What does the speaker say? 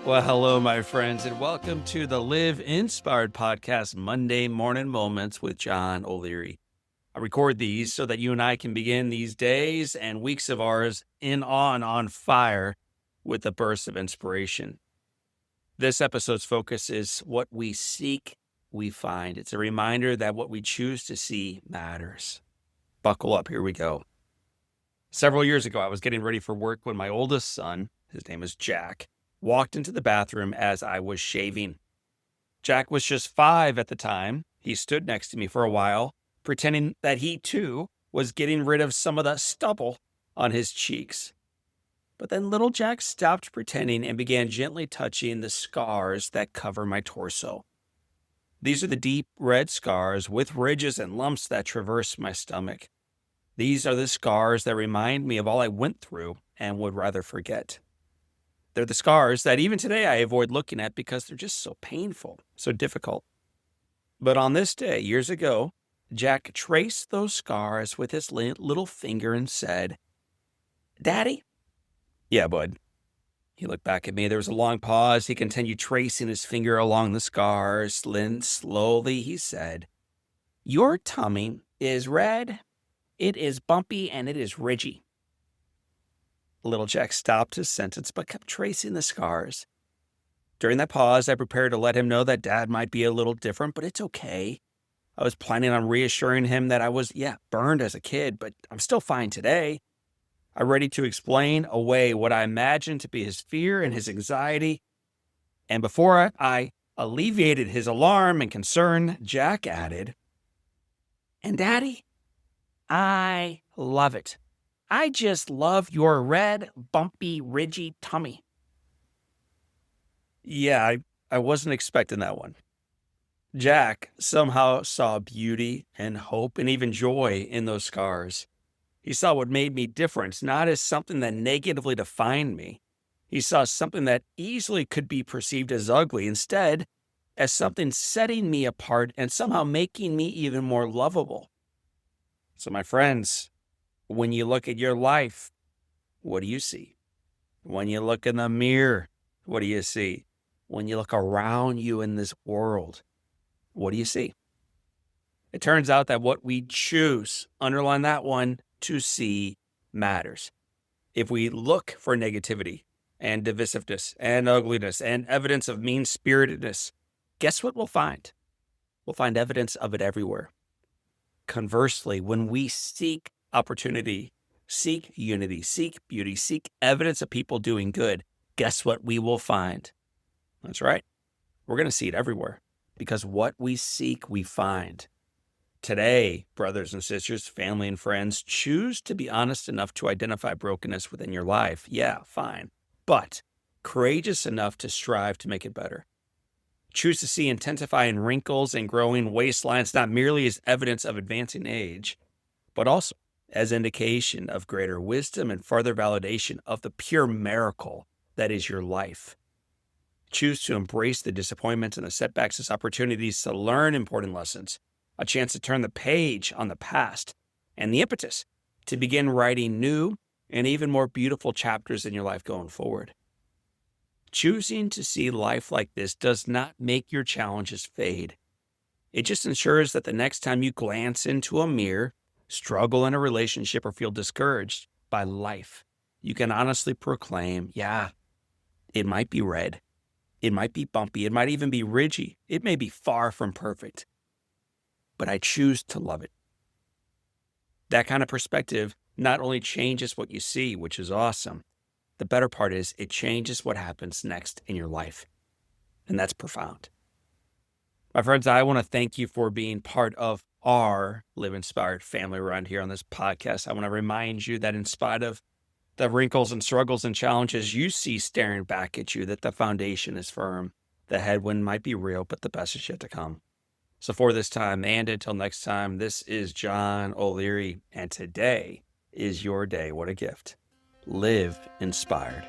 Well, hello, my friends, and welcome to the Live Inspired Podcast Monday Morning Moments with John O'Leary. I record these so that you and I can begin these days and weeks of ours on fire with a burst of inspiration. This episode's focus is what we seek, we find. It's a reminder that what we choose to see matters. Buckle up, here we go. Several years ago, I was getting ready for work when my oldest son, his name is Jack, walked into the bathroom as I was shaving. Jack was just 5 at the time. He stood next to me for a while, pretending that he too was getting rid of some of the stubble on his cheeks. But then little Jack stopped pretending and began gently touching the scars that cover my torso. These are the deep red scars with ridges and lumps that traverse my stomach. These are the scars that remind me of all I went through and would rather forget. They're the scars that even today I avoid looking at because they're just so painful, so difficult. But on this day, years ago, Jack traced those scars with his little finger and said, "Daddy?" "Yeah, bud." He looked back at me. There was a long pause. He continued tracing his finger along the scars. Then slowly he said, "Your tummy is red, it is bumpy, and it is ridgy." Little Jack stopped his sentence but kept tracing the scars. During that pause, I prepared to let him know that Dad might be a little different, but it's okay. I was planning on reassuring him that I was, burned as a kid, but I'm still fine today. I'm ready to explain away what I imagined to be his fear and his anxiety. And before I alleviated his alarm and concern, Jack added, "And Daddy, I love it. I just love your red, bumpy, ridgy tummy." Yeah, I wasn't expecting that one. Jack somehow saw beauty and hope and even joy in those scars. He saw what made me different, not as something that negatively defined me. He saw something that easily could be perceived as ugly, instead, as something setting me apart and somehow making me even more lovable. So, my friends, when you look at your life, what do you see? When you look in the mirror, what do you see? When you look around you in this world, what do you see? It turns out that what we choose, underline that one, to see matters. If we look for negativity and divisiveness and ugliness and evidence of mean-spiritedness, guess what we'll find? We'll find evidence of it everywhere. Conversely, when we seek opportunity, seek unity, seek beauty, seek evidence of people doing good, guess what we will find? That's right. We're going to see it everywhere because what we seek, we find. Today, brothers and sisters, family and friends, choose to be honest enough to identify brokenness within your life. Yeah, fine. But courageous enough to strive to make it better. Choose to see intensifying wrinkles and growing waistlines not merely as evidence of advancing age, but also as indication of greater wisdom and further validation of the pure miracle that is your life. Choose to embrace the disappointments and the setbacks as opportunities to learn important lessons, a chance to turn the page on the past, and the impetus to begin writing new and even more beautiful chapters in your life going forward. Choosing to see life like this does not make your challenges fade. It just ensures that the next time you glance into a mirror, struggle in a relationship, or feel discouraged by life, you can honestly proclaim, it might be red, it might be bumpy, it might even be ridgy, it may be far from perfect, but I choose to love it. That kind of perspective not only changes what you see, which is awesome, the better part is it changes what happens next in your life. And that's profound. My friends, I want to thank you for being part of our Live Inspired family around here on this podcast. I want to remind you that in spite of the wrinkles and struggles and challenges you see staring back at you, that the foundation is firm. The headwind might be real, but the best is yet to come. So for this time and until next time, this is John O'Leary, and today is your day. What a gift. Live inspired.